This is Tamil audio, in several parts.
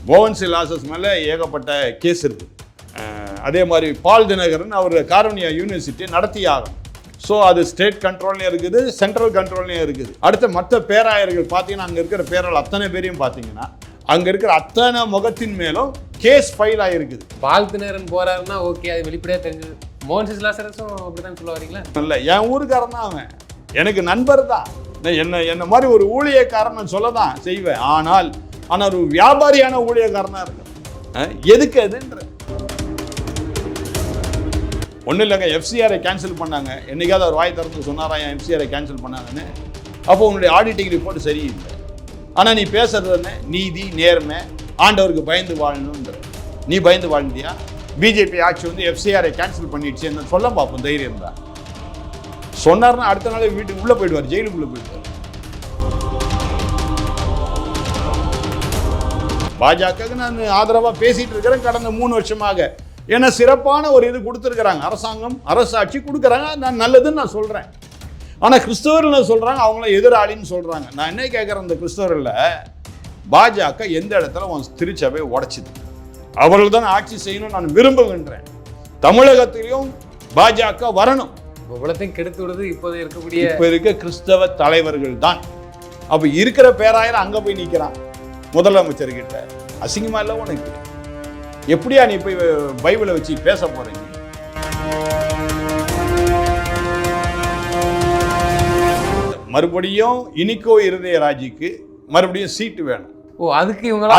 மோகன் லாசஸ் மேலே ஏகப்பட்ட கேஸ் இருக்குது. அதே மாதிரி பால் தினகரன் அவர் கார்னியா யூனிவர்சிட்டி நடத்தி ஆகும். ஸோ அது ஸ்டேட் கண்ட்ரோல்லையும் இருக்குது, சென்ட்ரல் கண்ட்ரோல்லையும் இருக்குது. அடுத்த மற்ற பேராயர்கள் பார்த்தீங்கன்னா அங்கே இருக்கிற பேரால் அத்தனை பேரையும் பார்த்தீங்கன்னா அங்கே இருக்கிற அத்தனை முகத்தின் மேலும் கேஸ் ஃபைல் ஆகிருக்குது. பால் தினகரன் போறாருன்னா ஓகே, அது வெளிப்படையாக தெரிஞ்சது. மோகன் லாசரஸும் அப்படிதான் சொல்ல வரீங்களா? இல்லை, என் ஊருக்காரன் தான் அவன், எனக்கு நண்பர் தான். என்ன மாதிரி ஒரு ஊழியக்காரன் சொல்ல தான் செய்வேன். ஆனால் ஒரு வியாபாரியான ஊழியக்காரனாக இருக்கு. எதுக்கு அதுன்ற ஒன்றும் இல்லைங்க. எஃப்சிஆரை கேன்சல் பண்ணாங்க. என்னைக்காவது அவர் வாய் திறந்து சொன்னாரா என் எஃப்சிஆரை கேன்சல் பண்ணாங்கன்னு? அப்போ உன்னுடைய ஆடிட்டிங் ரிப்போர்ட் சரியில்லை. ஆனால் நீ பேசுறது என்ன? நீதி, நேர்மை, ஆண்டவருக்கு பயந்து வாழணுன்ற. நீ பயந்து வாழ்ந்தியா? பிஜேபி ஆட்சி வந்து எஃப்சிஆரை கேன்சல் பண்ணிடுச்சு என்ன சொல்ல பார்ப்போம், தைரியம் தான். சொன்னார்னா அடுத்த நாள் வீட்டுக்கு உள்ளே போயிடுவார், ஜெயிலுக்குள்ளே போயிடுவார். பாஜகவுக்கு நான் ஆதரவாக பேசிட்டு இருக்கிறேன் கடந்த 3 வருஷமாக. ஏன்னா சிறப்பான ஒரு இது கொடுத்துருக்குறாங்க, அரசாங்கம் அரசாட்சி கொடுக்குறாங்க, நான் நல்லதுன்னு நான் சொல்கிறேன். ஆனால் கிறிஸ்தவர்கள் சொல்கிறாங்க அவங்கள எதிராளின்னு சொல்கிறாங்க. நான் என்ன கேட்குறேன், இந்த கிறிஸ்தவர்களில் பாஜக எந்த இடத்துல உன் திருச்சபை உடைச்சிது? அவர்கள் தான் ஆட்சி செய்யணும்னு நான் விரும்புகின்றேன். தமிழகத்திலையும் பாஜக வரணும். உலகத்தையும் கெடுத்து விடுறது இப்போ இருக்க கிறிஸ்தவ தலைவர்கள் தான். அப்போ இருக்கிற பேராயிரம் அங்கே போய் நிற்கிறான் முதலமைச்சர்கிட்ட. அசிங்கமா இல்லை உனக்கு? எப்படியா நீ போய் பைபிளை வச்சு பேச போறீங்க? மறுபடியும் இனிக்கோ இருதயராஜுக்கு மறுபடியும் சீட்டு வேணும்.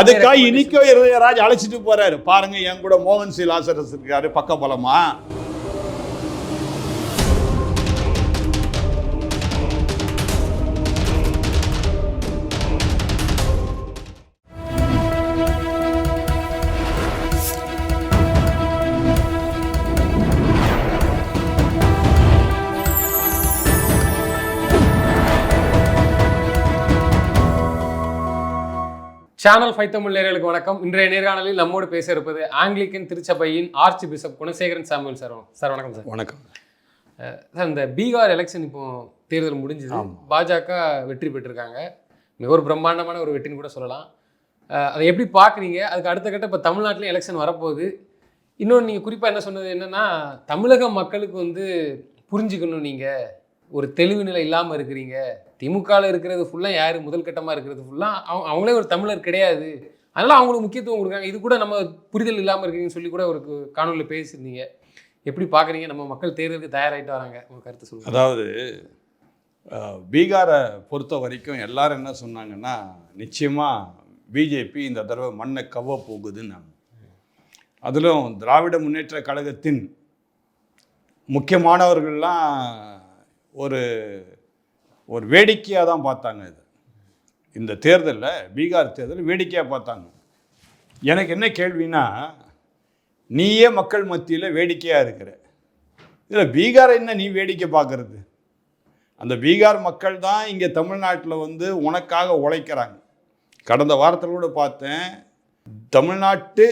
அதுக்காக இனிக்கோ இருதயராஜ் அழைச்சிட்டு போறாரு. பாருங்க, என் கூட மோகன் லாசரஸ் இருக்காரு பக்க பலமா. சேனல் 5 தமிழ் நேயர்களுக்கு வணக்கம். இன்றைய நேர்காணலில் நம்மோடு பேச இருப்பது ஆங்கிலிக்கன் திருச்சபையின் arch bishop Gunasekaran Samuel sir. Sir வணக்கம் சார். வணக்கம் சார். இந்த பீகார் எலெக்ஷன் இப்போ தேர்தல் முடிஞ்சது, பாஜக வெற்றி பெற்றிருக்காங்க. மிக ஒரு பிரம்மாண்டமான ஒரு வெற்றின்னு கூட சொல்லலாம். அதை எப்படி பார்க்குறீங்க? அதுக்கு அடுத்த கட்ட இப்போ தமிழ்நாட்டிலையும் எலெக்ஷன் வரப்போகுது. இன்னொன்று நீங்கள் குறிப்பாக என்ன சொன்னது என்னென்னா, தமிழக மக்களுக்கு வந்து புரிஞ்சுக்கணும், நீங்கள் ஒரு தெளிவு நிலை இல்லாமல் இருக்கிறீங்க. திமுகவில் இருக்கிறது ஃபுல்லாக யார் முதல் கட்டமாக இருக்கிறது ஃபுல்லாக அவங்களே ஒரு தமிழர் கிடையாது, அதனால் அவங்களுக்கு முக்கியத்துவம் கொடுக்குறாங்க. இது கூட நம்ம புரிதல் இல்லாமல் இருக்கீங்கன்னு சொல்லி கூட ஒரு காணொலியில் பேசியிருந்தீங்க. எப்படி பார்க்குறீங்க? நம்ம மக்கள் தேர்தலுக்கு தயாராகிட்டு வராங்க, உங்கள் கருத்து சொல்லுங்கள். அதாவது பீகாரை பொறுத்த வரைக்கும் எல்லாரும் என்ன சொன்னாங்கன்னா, நிச்சயமாக பிஜேபி இந்த தடவை மண்ணை கவ்வ போகுதுன்னாங்க. அதிலும் திராவிட முன்னேற்ற கழகத்தின் முக்கியமானவர்கள்லாம் ஒரு வேடிக்கையாக தான் பார்த்தாங்க. இந்த தேர்தலில், பீகார் தேர்தல் வேடிக்கையாக பார்த்தாங்க. எனக்கு என்ன கேள்வினா, நீயே மக்கள் மத்தியில் வேடிக்கையாக இருக்கிற, இதில் பீகாரை என்ன நீ வேடிக்கை பார்க்கறது? அந்த பீகார் மக்கள் தான் இங்கே தமிழ்நாட்டில் வந்து உனக்காக உழைக்கிறாங்க. கடந்த வாரத்தில் கூட பார்த்தேன், தமிழ்நாட்டு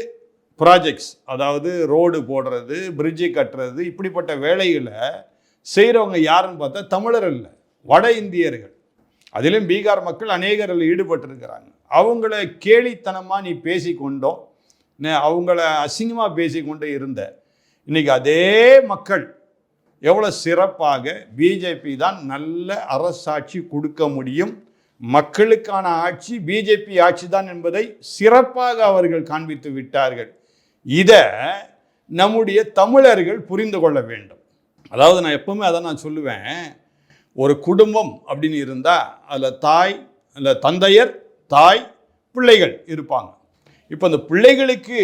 ப்ராஜெக்ட்ஸ், அதாவது ரோடு போடுறது, பிரிட்ஜு கட்டுறது, இப்படிப்பட்ட வேலைகளை செய்கிறவங்க யாருன்னு பார்த்தா தமிழர் இல்லை, வட இந்தியர்கள். அதிலும் பீகார் மக்கள் அநேகரில் ஈடுபட்டிருக்கிறாங்க. அவங்கள கேலித்தனமாக நீ பேசிக்கொண்டோம், அவங்கள அசிங்கமாக பேசிக்கொண்டு இருந்த. இன்றைக்கி அதே மக்கள் எவ்வளோ சிறப்பாக பிஜேபி தான் நல்ல அரசாட்சி கொடுக்க முடியும், மக்களுக்கான ஆட்சி பிஜேபி ஆட்சி தான் என்பதை சிறப்பாக அவர்கள் காண்பித்து விட்டார்கள். இதை நம்முடைய தமிழர்கள் புரிந்து கொள்ள வேண்டும். அதாவது நான் எப்பவுமே அதை நான் சொல்லுவேன், ஒரு குடும்பம் அப்படின்னு இருந்தால் அதில் தாய், அதில் தந்தையர், தாய், பிள்ளைகள் இருப்பாங்க. இப்போ அந்த பிள்ளைகளுக்கு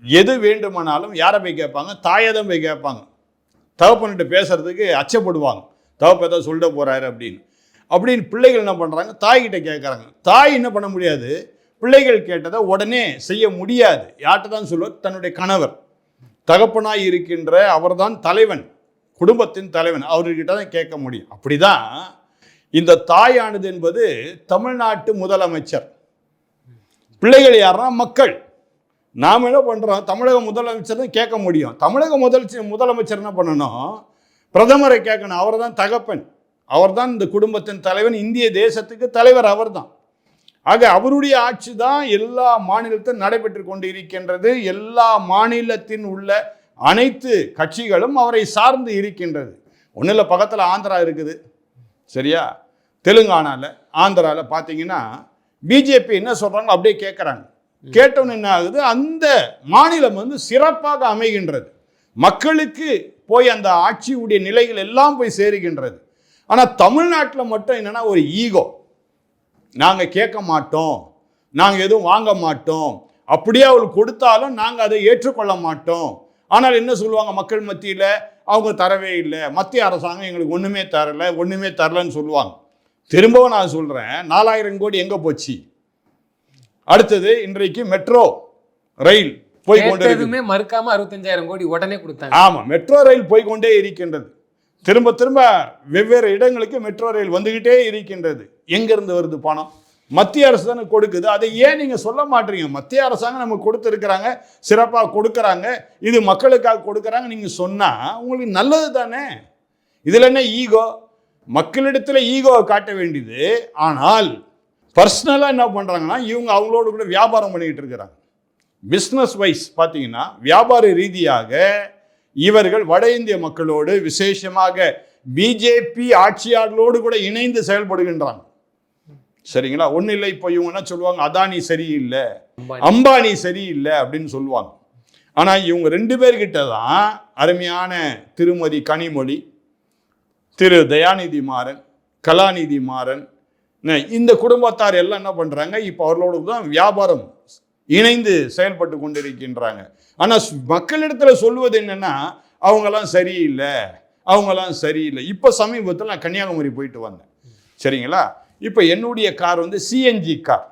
எது வேண்டுமானாலும் யாரை போய் கேட்பாங்க? தாயை தான் போய் கேட்பாங்க. தகப்பன்கிட்ட பேசுறதுக்கு அச்சப்படுவாங்க, தகப்ப ஏதாவது சொல்லிட போகிறாரு அப்படின்னு பிள்ளைகள் என்ன பண்ணுறாங்க? தாய்கிட்ட கேட்குறாங்க. தாய் என்ன பண்ண முடியாது, பிள்ளைகள் கேட்டதை உடனே செய்ய முடியாது. யார்கிட்ட தான் சொல்லுவார்? தன்னுடைய கணவர், தகப்பனாய் இருக்கின்ற அவர்தான் தலைவன், குடும்பத்தின் தலைவன், அவர்கிட்ட தான் கேட்க முடியும். அப்படிதான் இந்த தாயானது என்பது தமிழ்நாட்டு முதலமைச்சர், பிள்ளைகள் யாருன்னா மக்கள். நாம் என்ன பண்ணுறோம்? தமிழக முதலமைச்சர் தான் கேட்க முடியும். தமிழக முதலமைச்சர் என்ன பண்ணணும்? பிரதமரை கேட்கணும். அவர் தான் தகப்பன், அவர் தான் இந்த குடும்பத்தின் தலைவன், இந்திய தேசத்துக்கு தலைவர் அவர் தான். ஆக அவருடைய ஆட்சி தான் எல்லா மாநிலத்திலும் நடைபெற்று கொண்டு இருக்கின்றது. எல்லா மாநிலத்தின் உள்ள அனைத்து கட்சிகளும் அவரை சார்ந்து இருக்கின்றது. ஒன்றும் இல்லை, பக்கத்தில் ஆந்திரா இருக்குது, சரியா? தெலுங்கானாவில் ஆந்திராவில் பார்த்தீங்கன்னா பிஜேபி என்ன சொல்கிறாங்க அப்படியே கேட்குறாங்க. கேட்டவொன்னு என்ன ஆகுது, அந்த மாநிலம் வந்து சிறப்பாக அமைகின்றது. மக்களுக்கு போய் அந்த ஆட்சியுடைய நிலைகள் எல்லாம் போய் சேருகின்றது. ஆனால் தமிழ்நாட்டில் மட்டும் என்னென்னா ஒரு ஈகோ, நாங்கள் கேட்க மாட்டோம், நாங்கள் எதுவும் வாங்க மாட்டோம், அப்படியே அவளுக்கு கொடுத்தாலும் நாங்கள் அதை ஏற்றுக்கொள்ள மாட்டோம். ஆனால் என்ன சொல்லுவாங்க மக்கள் மத்தியில், அவங்க தரவே இல்லை, மத்திய அரசாங்கம் எங்களுக்கு ஒன்றுமே தரலன்னு சொல்லுவாங்க. திரும்பவும் நான் சொல்கிறேன், 4000 கோடி எங்கே போச்சு? அடுத்தது இன்றைக்கு மெட்ரோ ரயில் போய்கொண்டே மறுக்காம 65,000 கோடி உடனே கொடுத்தாங்க. ஆமாம், மெட்ரோ ரயில் போய்கொண்டே இருக்கின்றது. திரும்ப வெவ்வேறு இடங்களுக்கு மெட்ரோ ரயில் வந்துகிட்டே இருக்கின்றது. எங்கிருந்து வருது பணம்? மத்திய அரசு தானே கொடுக்குது. அதை ஏன் நீங்க சொல்ல மாட்டீங்க? மத்திய அரசாங்கம் நமக்கு கொடுத்துருக்கிறாங்க, சிறப்பாக கொடுக்குறாங்க, இது மக்களுக்காக கொடுக்குறாங்க, நீங்க சொன்னா உங்களுக்கு நல்லது தானே. இதுல என்ன ஈகோ? மக்களிடத்துல ஈகோவை காட்ட வேண்டியது. ஆனால் பர்சனலா என்ன பண்றாங்கன்னா, இவங்க அவங்களோட கூட வியாபாரம் பண்ணிக்கிட்டு இருக்கிறாங்க. பிஸ்னஸ் வைஸ் பார்த்தீங்கன்னா வியாபார ரீதியாக இவர்கள் வட இந்திய மக்களோடு, விசேஷமாக பிஜேபி ஆட்சியாளர்களோடு கூட இணைந்து செயல்படுகின்றாங்க. சரிங்களா? ஒன்றும் இல்லை, இப்போ இவங்க என்ன சொல்லுவாங்க, அதானி சரியில்லை, அம்பானி சரியில்லை அப்படின்னு சொல்லுவாங்க. ஆனால் இவங்க 2 பேர்கிட்ட தான் அருமையான திருமதி கனிமொழி, திரு தயாநிதி மாறன், கலாநிதி மாறன், இந்த குடும்பத்தார் எல்லாம் என்ன பண்ணுறாங்க, இப்போ அவர்களோடு தான் வியாபாரம் இணைந்து செயல்பட்டு கொண்டிருக்கின்றாங்க. ஆனால் மக்களிடத்தில் சொல்லுவது என்னன்னா, அவங்கெல்லாம் சரியில்லை. இப்போ சமீபத்தில் நான் கன்னியாகுமரி போயிட்டு வந்தேன், சரிங்களா? இப்போ என்னுடைய கார் வந்து சிஎன்ஜி கார்.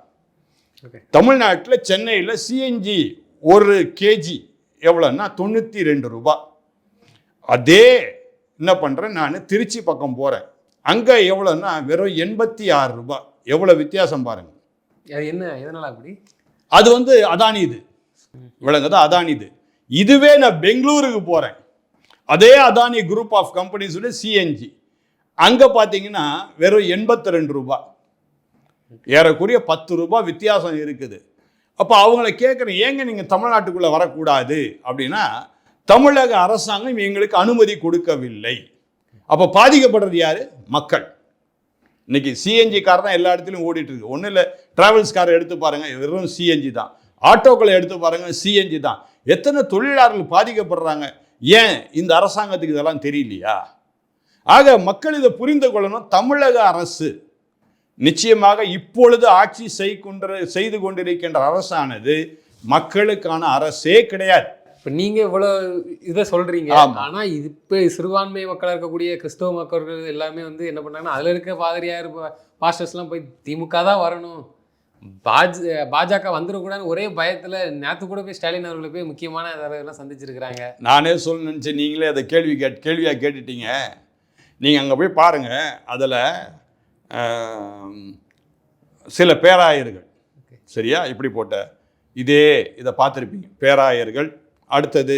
தமிழ்நாட்டில் சென்னையில் சிஎன்ஜி 1 கேஜி எவ்வளோன்னா 92 ரூபாய். அதே என்ன பண்ணுறேன், நான் திருச்சி பக்கம் போகிறேன், அங்கே எவ்வளோன்னா வெறும் 86 ரூபாய். எவ்வளோ வித்தியாசம் பாருங்க. என்ன, எதனால அப்படி? அது வந்து அதானிது, விளங்குதா? அதானிது. இதுவே நான் பெங்களூருக்கு போகிறேன், அதே அதானி குரூப் ஆஃப் கம்பெனிஸோட சிஎன்ஜி, அங்கே பார்த்தீங்கன்னா வெறும் 82 ரூபாய். ஏறக்குறைய 10 ரூபாய் வித்தியாசம் இருக்குது. அப்போ அவங்கள கேட்குறேன், ஏங்க நீங்கள் தமிழ்நாட்டுக்குள்ளே வரக்கூடாது அப்படின்னா, தமிழக அரசாங்கம் எங்களுக்கு அனுமதி கொடுக்கவில்லை. அப்போ பாதிக்கப்படுறது யார்? மக்கள். இன்னைக்கு சிஎன்ஜி கார் தான் எல்லா இடத்துலையும் ஓடிட்டு இருக்கு. ஒன்றும் இல்லை, டிராவல்ஸ் காரை எடுத்து பாருங்க, வெறும் சிஎன்ஜி தான். ஆட்டோக்களை எடுத்து பாருங்க, சிஎன்ஜி தான். எத்தனை தொழிலாளர்கள் பாதிக்கப்படுறாங்க? ஏன் இந்த அரசாங்கத்துக்கு இதெல்லாம் தெரியலையா? ஆக மக்கள் இதை புரிந்து கொள்ளணும். தமிழக அரசு நிச்சயமாக இப்பொழுது ஆட்சி செய்து கொண்டிருக்கின்ற அரசானது மக்களுக்கான அரசே கிடையாது. இப்போ நீங்கள் இவ்வளோ இதை சொல்கிறீங்க, ஆனால் இது இப்போ சிறுபான்மை மக்களாக இருக்கக்கூடிய கிறிஸ்தவ மக்கள் எல்லாமே வந்து என்ன பண்ணாங்கன்னா, அதில் இருக்க பாதிரியார் பாஸ்டர்ஸ்லாம் போய் திமுக தான் வரணும், பாஜக வந்துடக்கூடாதுன்னு ஒரே பயத்தில் நேற்று கூட போய் ஸ்டாலின் அவர்களை போய் முக்கியமான இதெல்லாம் சந்திச்சிருக்கிறாங்க. நானே சொல்ல நினச்சேன், நீங்களே அதை கேள்வியாக கேட்டுட்டீங்க. நீங்கள் அங்கே போய் பாருங்கள், அதில் சில பேராயர்கள், சரியா, இப்படி போட்ட இதை பார்த்துருப்பீங்க, பேராயர்கள். அடுத்தது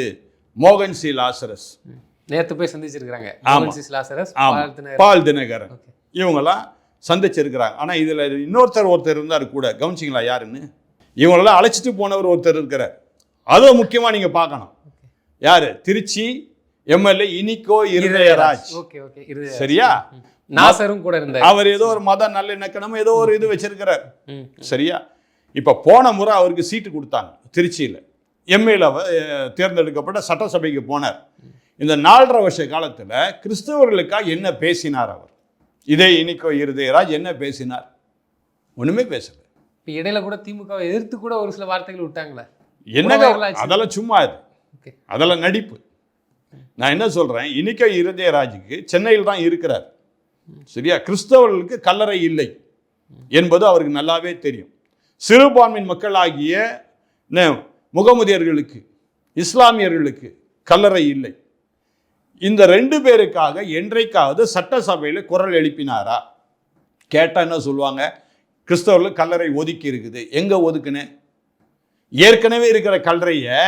மோகன் சி லாசரஸ், நேற்று போய் சந்திச்சிருக்கிறாங்க. பால் தினகரன், இவங்கெல்லாம் சந்திச்சிருக்கிறாங்க. ஆனால் இதில் ஒருத்தர் இருந்தார் கூட, கவனிச்சிங்களா யாருன்னு? இவங்களெல்லாம் அழைச்சிட்டு போனவர் ஒருத்தர் இருக்கிறார். அதை முக்கியமாக நீங்கள் பார்க்கணும். யார்? திருச்சி எம்எல்ஏ இனிகோ இருதயராஜ். சரியா? நாசரும் கூட இருந்தார். அவர் ஏதோ ஒரு மத நல்லிணக்கணம் ஏதோ ஒரு இது வச்சிருக்கிறார். சரியா? இப்போ போன முறை அவருக்கு சீட்டு கொடுத்தாங்க திருச்சியில், எம்எல்ஏ தேர்ந்தெடுக்கப்பட்ட சட்டசபைக்கு போனார். இந்த 4.5 வருஷ காலத்தில் கிறிஸ்தவர்களுக்காக என்ன பேசினார் அவர்? இதே இனிகோ இருதயராஜ் என்ன பேசினார்? ஒன்றுமே பேசல. இப்போ இடையில கூட திமுக எதிர்த்து கூட ஒரு சில வார்த்தைகள் விட்டாங்களே, என்னங்க அதெல்லாம் சும்மா, அதெல்லாம் நடிப்பு. நான் என்ன சொல்கிறேன், இனிகோ இருதயராஜுக்கு சென்னையில் தான் இருக்கிறார், சரியா? கிறிஸ்தவர்களுக்கு கல்லறை இல்லை என்பது அவருக்கு நல்லாவே தெரியும். சிறுபான்மை மக்களாகிய முகமதியர்களுக்கு, இஸ்லாமியர்களுக்கு கல்லறை இல்லை. இந்த 2 பேருக்காக என்றைக்காவது சட்டசபையில் குரல் எழுப்பினாரா? கேட்டால் என்ன சொல்லுவாங்க? கிறிஸ்தவர்களுக்கு கல்லறை ஒதுக்கி இருக்குது. எங்கே ஒதுக்குனேன்? ஏற்கனவே இருக்கிற கல்லறையை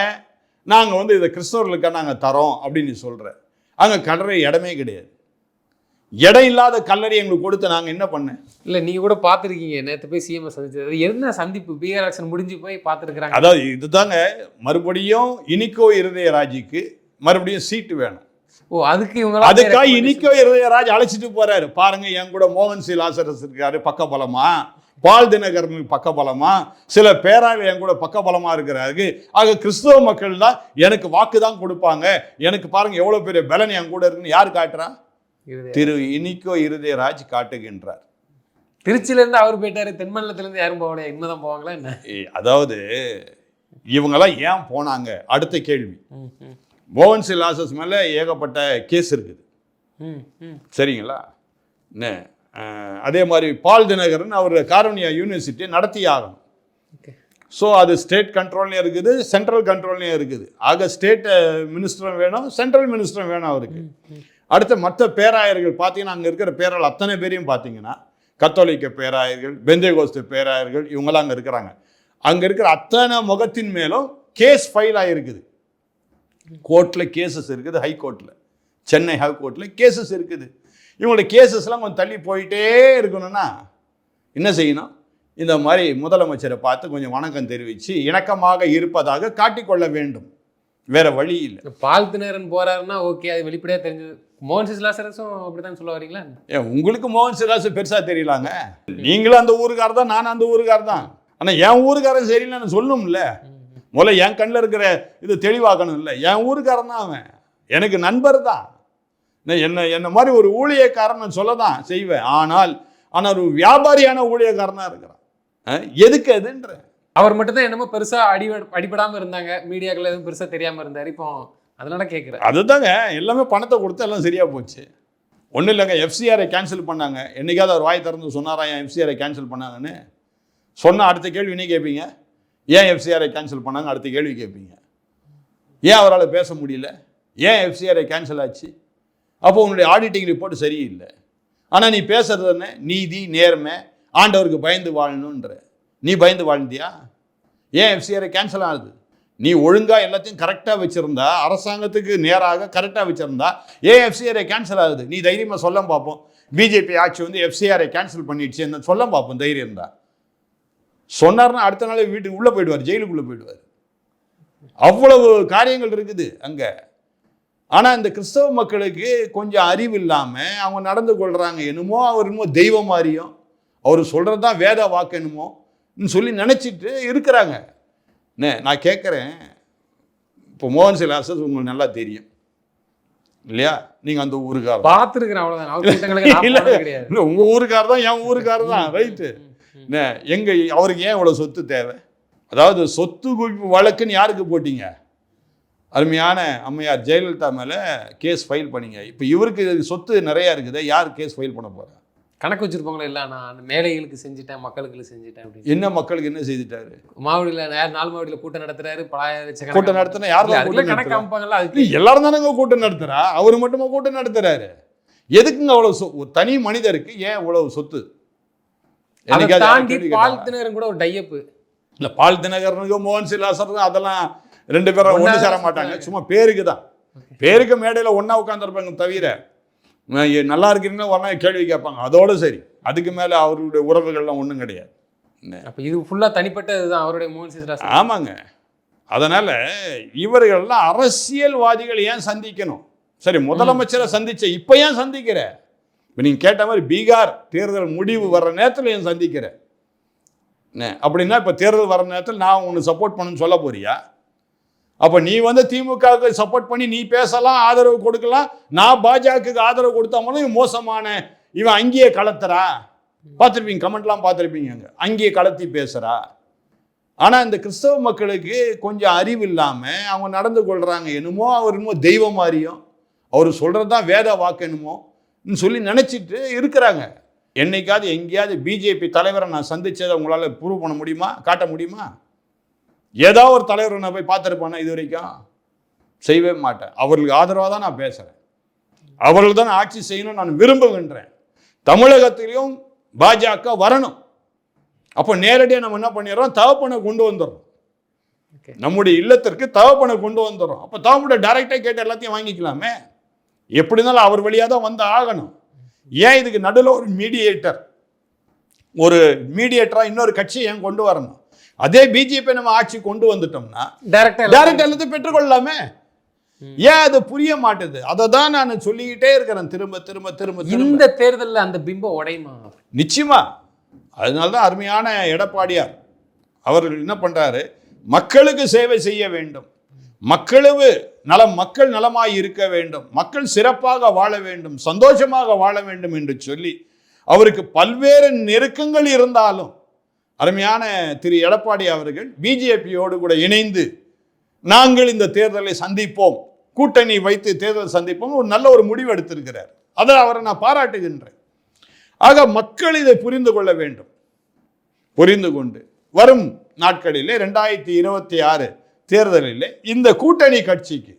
நாங்கள் இதை கிறிஸ்தவர்களுக்காக நாங்கள் தரோம் அப்படின்னு சொல்கிறேன். அங்கே கல்லறை இடமே கிடையாது. இடம் இல்லாத கல்லறை எங்களுக்கு கொடுத்து நாங்கள் என்ன பண்ணேன்? இல்லை நீங்கள் கூட பார்த்துருக்கீங்க, நேற்று போய் சிஎம் சந்திச்சது என்ன சந்திப்பு, பீகார் எலெக்ஷன் முடிஞ்சு போய் பார்த்துருக்குறாங்க. அதாவது இதுதாங்க, மறுபடியும் இனிக்கோ இருதயராஜுக்கு மறுபடியும் சீட்டு வேணும். ஓ, அதுக்கு இவங்க அதுக்காக இனிக்கோ இருதயராஜ் அழைச்சிட்டு போறாரு. பாருங்க, என் கூட மோகன் சி லாசரஸ் இருக்காரு பக்கபலமா, பால் தினகரனுக்கு பக்கபலமா, சில பேராளர் என் கூட பக்கபலமா இருக்கிறாரு. ஆக கிறிஸ்தவ மக்கள் தான் எனக்கு வாக்கு தான் கொடுப்பாங்க, எனக்கு பாருங்க எவ்வளவு பெரிய பலன் என் கூட இருக்குன்னு யார் காட்டுறா? திரு இனிக்கோ இருதயராஜ் காட்டுகின்றார். திருச்சியிலேருந்து அவர் போயிட்டாரு, தென்மண்டலத்திலேருந்து யாரும் போகலையா? இனிமேதான் போவாங்களா என்ன? அதாவது இவங்கெல்லாம் ஏன் போனாங்க? அடுத்த கேள்வி. மோகன் சி லாசஸ் மேலே ஏகப்பட்ட கேஸ் இருக்குது, சரிங்களா? அதே மாதிரி பால் தினகரன் அவர் கார்னியா யூனிவர்சிட்டி நடத்தி ஆகணும். ஸோ அது ஸ்டேட் கண்ட்ரோல்லையும் இருக்குது, சென்ட்ரல் கண்ட்ரோல்லையும் இருக்குது. ஆக ஸ்டேட் மினிஸ்டரும் வேணும், சென்ட்ரல் மினிஸ்டரும் வேணும் அவருக்கு. அடுத்த மற்ற பேராயர்கள் பார்த்தீங்கன்னா, அங்கே இருக்கிற பேராளர் அத்தனை பேரையும் பார்த்தீங்கன்னா, கத்தோலிக்க பேராயர்கள், பெந்தேகோஸ்து பேராயர்கள், இவங்கெல்லாம் அங்கே இருக்கிறாங்க. அங்கே இருக்கிற அத்தனை முகத்தின் மேலும் கேஸ் ஃபைல் ஆகிருக்குது. கோர்ட்டில் கேசஸ் இருக்குது, ஹை கோர்ட்டில், சென்னை ஹை கோர்ட்டில் கேசஸ் இருக்குது. இவங்களோட கேசஸ்லாம் கொஞ்சம் தள்ளி போயிட்டே இருக்கணும்னா என்ன செய்யணும்? இந்த மாதிரி முதலமைச்சரை பார்த்து கொஞ்சம் வணக்கம் தெரிவித்து இணக்கமாக இருப்பதாக காட்டிக்கொள்ள வேண்டும். வேற வழி இல்லை. பால் தினகரன் போறாருன்னா ஓகே, அது வெளிப்படையாக தெரிஞ்சது. மோகன் சி லாசரஸும் அப்படித்தான் சொல்ல வரீங்களா? உங்களுக்கு மோகன் சி லாசரஸ் பெருசாக தெரியலாங்க. நீங்களும் அந்த ஊருக்காரர் தான், நானும் அந்த ஊருக்காரர் தான். ஆனால் என் ஊருக்காரன் சரியில்லைன்னு சொல்லணும்ல. முதல்ல என் கண்ணில் இருக்கிற இது தெளிவாக்கணும் இல்லை. என் ஊருக்காரன் தான் அவன், எனக்கு நண்பர் தான். என்ன மாதிரி ஒரு ஊழியக்காரன் சொல்ல தான் செய்வேன். ஆனால் ஒரு வியாபாரியான ஊழியக்காரனாக இருக்கிறான். எதுக்கு அதுன்ற? அவர் மட்டும் தான் என்னமோ பெருசா அடிபடாமல் இருந்தாங்க, மீடியாக்கள் எதுவும் பெருசாக தெரியாமல் இருந்தார். இப்போ அதனால கேட்குறேன். அதுதாங்க, எல்லாமே பணத்தை கொடுத்து எல்லாம் சரியாக போச்சு. ஒன்றும் இல்லைங்க, எஃப்சிஆரை கேன்சல் பண்ணாங்க. என்னைக்காவது அவர் வாய் திறந்து சொன்னாரா என் எஃப்சிஆரை கேன்சல் பண்ணாங்கன்னு? சொன்னால் அடுத்த கேள்வி என்ன கேட்பீங்க? ஏன் எஃப்சிஆரை கேன்சல் பண்ணாங்க? அடுத்த கேள்வி கேட்பீங்க. ஏன் அவரால் பேச முடியல? ஏன் எஃப்சிஆரை கேன்சல் ஆச்சு? அப்போ உன்னுடைய ஆடிட்டிங் ரிப்போர்ட் சரியில்லை. ஆனால் நீ பேசுறது என்ன? நீதி, நேர்மை, ஆண்டவருக்கு பயந்து வாழணுன்ற. நீ பயந்து வாழ்ந்தியா? ஏன் எஃப்சிஆரை கேன்சல் ஆகுது? நீ ஒழுங்காக எல்லாத்தையும் கரெக்டாக வச்சுருந்தா, அரசாங்கத்துக்கு நேராக கரெக்டாக வச்சுருந்தா ஏன் எஃப்சிஆரை கேன்சல் ஆகுது? நீ தைரியமாக சொல்ல பார்ப்போம். பிஜேபி ஆட்சி வந்து எஃப்சிஆரை கேன்சல் பண்ணிடுச்சு என்ன சொல்ல பார்ப்போம், தைரியம் இருந்தா. சொன்னார்னா அடுத்த நாள் வீட்டுக்கு உள்ளே போயிடுவார், ஜெயிலுக்குள்ளே போயிடுவார். அவ்வளவு காரியங்கள் இருக்குது அங்கே. ஆனால் இந்த கிறிஸ்தவ மக்களுக்கு கொஞ்சம் அறிவு இல்லாமல் அவங்க நடந்து கொள்கிறாங்க. என்னமோ அவர் என்னமோ தெய்வம் மாதிரியும், அவர் சொல்கிறது தான் வேத வாக்கு என்னமோ சொல்லி நினச்சிட்டு இருக்கிறாங்க. நான் கேட்குறேன், இப்போ மோகன் சி லாசரஸ் உங்களுக்கு நல்லா தெரியும் இல்லையா? நீங்கள் அந்த ஊருக்காரர் பார்த்துருக்குறேன், அவ்வளோதான். இல்லை, உங்கள் ஊருக்காரர் தான், என் ஊருக்காரர் தான், ரைட்டு. அவருக்கு ஏன் இவ்வளோ சொத்து தேவை? அதாவது சொத்து குவிப்பு வழக்குன்னு யாருக்கு போட்டீங்க? அருமையான அம்மையார் ஜெயலலிதா மேலே கேஸ் ஃபைல் பண்ணிங்க. இப்போ இவருக்கு சொத்து நிறையா இருக்குது, யார் கேஸ் ஃபைல் பண்ண போகிறா? கணக்கு வச்சுருப்பாங்களே, இல்லை நான் அந்த மேலைகளுக்கு செஞ்சுட்டேன், மக்களுக்கு செஞ்சுட்டேன் அப்படின்னு. என்ன மக்களுக்கு என்ன செய்துட்டாரு? மாவடியில் 4 மாவடியில் கூட்டம் நடத்துறாரு, கூட்டம் நடத்தினா யார் கணக்கு காமிப்பாங்களா? அதுக்கு எல்லாரும் தானே கூட்டம் நடத்துறா, அவர் மட்டுமா கூட்டம் நடத்துறாரு? எதுக்குங்க அவ்வளோ ஒரு தனி மனிதருக்கு ஏன் இவ்வளவு சொத்து? தாண்டி பால் தினகரன் கூட ஒரு டையப்பு இல்லை, பால் தினகரனுக்கு மோகன் சி லாசரஸ் அதெல்லாம் ரெண்டு பேரும் ஒன்று சேர மாட்டாங்க. சும்மா பேருக்கு தான், பேருக்கு மேடையில் ஒன்றா உட்காந்துருப்பாங்க, தவிர நல்லா இருக்கிறீங்கன்னா ஒன்றா கேள்வி கேட்பாங்க, அதோடு சரி. அதுக்கு மேலே அவர்களுடைய உறவுகள்லாம் ஒன்றும் கிடையாது. அப்போ இது ஃபுல்லாக தனிப்பட்ட இதுதான் அவருடைய மோகன் சி லாசரஸ். ஆமாங்க. அதனால் இவர்கள்லாம் அரசியல்வாதிகள் ஏன் சந்திக்கணும்? சரி, முதலமைச்சரை சந்திச்ச இப்போ ஏன் சந்திக்கிற? இப்போ நீங்கள் கேட்ட மாதிரி பீகார் தேர்தல் முடிவு வர்ற நேரத்தில் ஏன் சந்திக்கிற? அப்படின்னா இப்போ தேர்தல் வர நேரத்தில் நான் உன்னை சப்போர்ட் பண்ணுன்னு சொல்ல போறியா? அப்போ நீ வந்து திமுகவுக்கு சப்போர்ட் பண்ணி நீ பேசலாம், ஆதரவு கொடுக்கலாம். நான் பாஜகவுக்கு ஆதரவு கொடுத்தா இவன் மோசமான, இவன் அங்கேயே கலத்துறா. பார்த்துருப்பீங்க, கமெண்ட்லாம் பார்த்துருப்பீங்க, அங்கே அங்கேயே கலத்தி பேசுகிறா. ஆனால் இந்த கிறிஸ்தவ மக்களுக்கு கொஞ்சம் அறிவு இல்லாமல் அவங்க நடந்து கொள்கிறாங்க. என்னமோ அவர் என்னமோ தெய்வம் மாதிரியும், அவர் சொல்கிறது தான் வேத வாக்கு என்னமோ சொல்லி நினச்சிட்டு இருக்கிறாங்க. என்னைக்காவது எங்கேயாவது பிஜேபி தலைவரை நான் சந்தித்ததை உங்களால் ப்ரூவ் பண்ண முடியுமா, காட்ட முடியுமா? ஏதாவது ஒரு தலைவரை நான் போய் பார்த்துருப்பானே இது வரைக்கும்? செய்யவே மாட்டேன். அவர்களுக்கு ஆதரவாக தான் நான் பேசுகிறேன். அவர்கள் தான் ஆட்சி செய்யணும்னு நான் விரும்புகின்றேன். தமிழகத்திலையும் பாஜக வரணும். அப்போ நேரடியாக நம்ம என்ன பண்ணிடுறோம்? தகப்பனை கொண்டு வந்துடுறோம், நம்முடைய இல்லத்திற்கு தகப்பனை கொண்டு வந்துடுறோம். அப்போ தகப்பனை டைரெக்டாக கேட்டு எல்லாத்தையும் வாங்கிக்கலாமே. எப்படி இருந்தாலும் அவர் வழியாக தான் வந்து ஆகணும். ஏன் இதுக்கு நடுவில் ஒரு மீடியேட்டராக இன்னொரு கட்சியை ஏன் கொண்டு வரணும்? அதே பிஜேபி நம்ம ஆட்சி கொண்டு வந்துட்டோம்னா டைரக்ட் எல்லாத்தையும் பெற்றுக்கொள்ளலாமே. ஏன் அது புரிய மாட்டேது? அதை தான் நான் சொல்லிக்கிட்டே இருக்கிறேன் திரும்ப திரும்ப திரும்ப. இந்த தேர்தலில் அந்த பிம்பம் உடையுமா? நிச்சயமா. அதனால தான் அருமையான எடப்பாடியார் அவர்கள் என்ன பண்றாரு, மக்களுக்கு சேவை செய்ய வேண்டும், மக்கள் நலமாய் இருக்க வேண்டும், மக்கள் சிறப்பாக வாழ வேண்டும், சந்தோஷமாக வாழ வேண்டும் என்று சொல்லி அவருக்கு பல்வேறு நெருக்கங்கள் இருந்தாலும் அருமையான திரு எடப்பாடி அவர்கள் பிஜேபியோடு கூட இணைந்து நாங்கள் இந்த தேர்தலை சந்திப்போம், கூட்டணி வைத்து தேர்தல் சந்திப்போம், ஒரு நல்ல ஒரு முடிவு எடுத்திருக்கிறார். அதை அவரை நான் பாராட்டுகின்றேன். ஆக மக்கள் இதை புரிந்து கொள்ள வேண்டும். புரிந்து கொண்டு வரும் நாட்களிலே 2026 தேர்தலில் இந்த கூட்டணி கட்சிக்கு,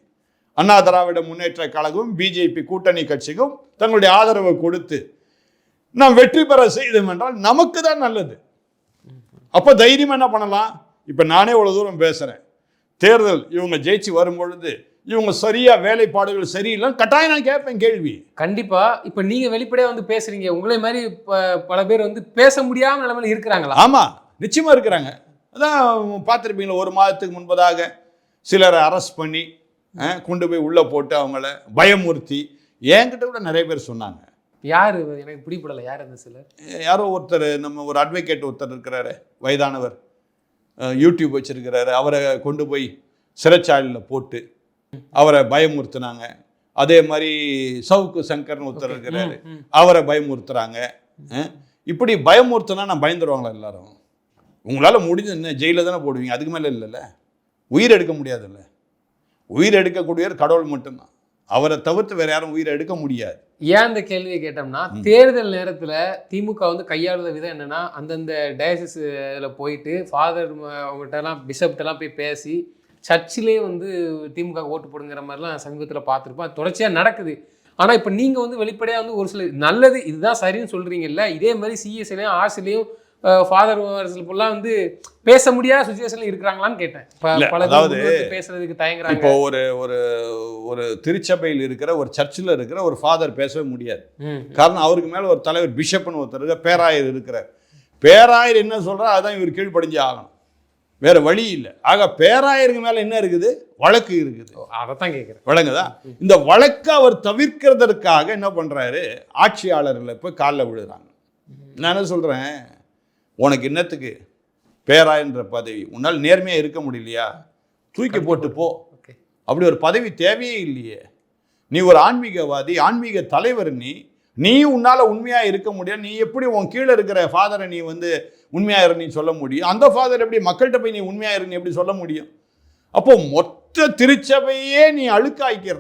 அண்ணா திராவிட முன்னேற்ற கழகம் பிஜேபி கூட்டணி கட்சிக்கும் தங்களுடைய ஆதரவை கொடுத்து நாம் வெற்றி பெற செய்தோம் என்றால் நமக்கு தான் நல்லது. அப்போ தைரியம் என்ன பண்ணலாம்? இப்போ நானே இவ்வளவு தூரம் பேசுறேன், தேர்தல் இவங்க ஜெயிச்சு வரும் பொழுது இவங்க சரியா வேலைப்பாடுகள் சரியில்லை கட்டாயம் நான் கேட்பேன் கேள்வி. கண்டிப்பா. இப்ப நீங்க வெளிப்படையா வந்து பேசுறீங்க, உங்களை மாதிரி பல பேர் வந்து பேச முடியாம நிலைமையில இருக்கிறாங்களா? ஆமா, நிச்சயமா இருக்கிறாங்க. அதான் பார்த்துருப்பீங்களா, ஒரு மாதத்துக்கு முன்பதாக சிலரை அரெஸ்ட் பண்ணி கொண்டு போய் உள்ள போட்டு அவங்கள பயமுறுத்தி, என்கிட்ட கூட நிறைய பேர் சொன்னாங்க. யாரு? எனக்கு பிடிப்படலை. யார் அந்த சிலர்? யாரோ ஒருத்தர், நம்ம ஒரு அட்வொகேட் ஒருத்தர் இருக்கிறாரு, வயதானவர், யூடியூப் வச்சிருக்கிறாரு, அவரை கொண்டு போய் சிறைச்சாலையில் போட்டு அவரை பயமுறுத்தினாங்க. அதே மாதிரி சவுக்கு சங்கர்னு ஒருத்தர் இருக்கிறாரு, அவரை பயமுறுத்துறாங்க. இப்படி பயமுறுத்தினா நான் பயந்துருவாங்களா எல்லாரும்? உங்களால் முடிஞ்ச என்ன ஜெயிலில் தானே போடுவீங்க, அதுக்கு மேலே இல்லைல்ல. உயிர் எடுக்க முடியாதுல்ல. உயிர் எடுக்கக்கூடியவர் கடவுள் மட்டும்தான், அவரை தவிர்த்து வேற யாரும் உயிரை எடுக்க முடியாது. ஏன் இந்த கேள்வியை கேட்டோம்னா, தேர்தல் நேரத்தில் திமுக வந்து கையாளுத விதம் என்னன்னா, அந்தந்த டயசிஸில் போயிட்டு ஃபாதர் அவங்ககிட்டலாம் பிஷப்டெல்லாம் போய் பேசி சர்ச்சிலே வந்து திமுக ஓட்டு போடுங்கிற மாதிரிலாம் சமீபத்தில் பார்த்துருப்போம். அது தொடர்ச்சியாக நடக்குது. ஆனால் இப்போ நீங்கள் வந்து வெளிப்படையாக வந்து ஒரு சில நல்லது இதுதான் சரின்னு சொல்கிறீங்கல்ல, இதே மாதிரி சிஎஸ்லையும் ஆர்சிலையும் ஃபாதர் ஃபுல்லாக வந்து பேச முடியாத சுச்சுவேஷன்ல இருக்கிறாங்களான்னு கேட்டேன். அதாவது பேசுறதுக்கு தயங்குறாங்க. இப்போ ஒரு திருச்சபையில் இருக்கிற ஒரு சர்ச்சில் இருக்கிற ஒரு ஃபாதர் பேசவே முடியாது. காரணம், அவருக்கு மேலே ஒரு தலைவர் பிஷப்னு ஒருத்தர் இருக்க, பேராயர் இருக்கிறார். பேராயர் என்ன சொல்றா அதான் இவர் கீழ்ப்படிஞ்சு ஆகணும், வேற வழி இல்லை. ஆக பேராயருக்கு மேல என்ன இருக்குது? வழக்கு இருக்குது. அதைத்தான் கேட்குறேன். வழங்குதா? இந்த வழக்கை அவர் தவிர்க்கிறதற்காக என்ன பண்றாரு, ஆட்சியாளர்களை போய் காலில் விழுறாங்க. நான் என்ன சொல்றேன், உனக்கு என்னத்துக்கு பேராயன்ற பதவி? உன்னால் நேர்மையாக இருக்க முடியலையா? தூக்கி போட்டு போ. அப்படி ஒரு பதவி தேவையே இல்லையே. நீ ஒரு ஆன்மீகவாதி, ஆன்மீக தலைவர், நீ உன்னால் உண்மையாக இருக்க முடியாது. நீ எப்படி உன் கீழே இருக்கிற ஃபாதரை நீ வந்து உண்மையாக இரு நீ சொல்ல முடியும்? அந்த ஃபாதர் எப்படி மக்கள்கிட்ட போய் நீ உண்மையாக இரு நீ எப்படி சொல்ல முடியும்? அப்போ மொத்த திருச்சபையே நீ அழுக்காய்க்கிற,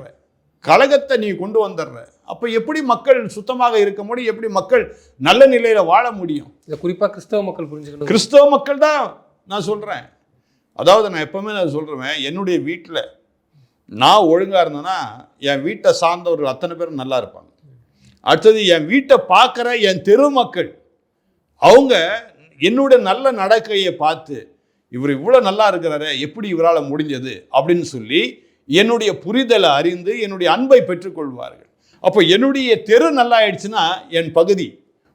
கலகத்தை நீ கொண்டு வந்துடுற. அப்போ எப்படி மக்கள் சுத்தமாக இருக்க முடியும்? எப்படி மக்கள் நல்ல நிலையில வாழ முடியும்? இதை குறிப்பாக கிறிஸ்தவ மக்கள் புரிஞ்சுக்கணும். கிறிஸ்தவ மக்கள் தான் நான் சொல்றேன். அதாவது நான் எப்பவுமே நான் சொல்றேன், என்னுடைய வீட்டில் நான் ஒழுங்கா இருந்தேன்னா என் வீட்டை சார்ந்தவர்கள் அத்தனை பேரும் நல்லா இருப்பாங்க. அடுத்தது என் வீட்டை பார்க்குற என் தெரு மக்கள், அவங்க என்னுடைய நல்ல நடக்கையை பார்த்து இவர் இவ்வளோ நல்லா இருக்கிறாரு, எப்படி இவரால் முடிஞ்சது அப்படின்னு சொல்லி என்னுடைய புரிதலை அறிந்து என்னுடைய அன்பை பெற்றுக்கொள்வார்கள். அப்போ என்னுடைய தெரு நல்லா ஆயிடுச்சுன்னா என் பகுதி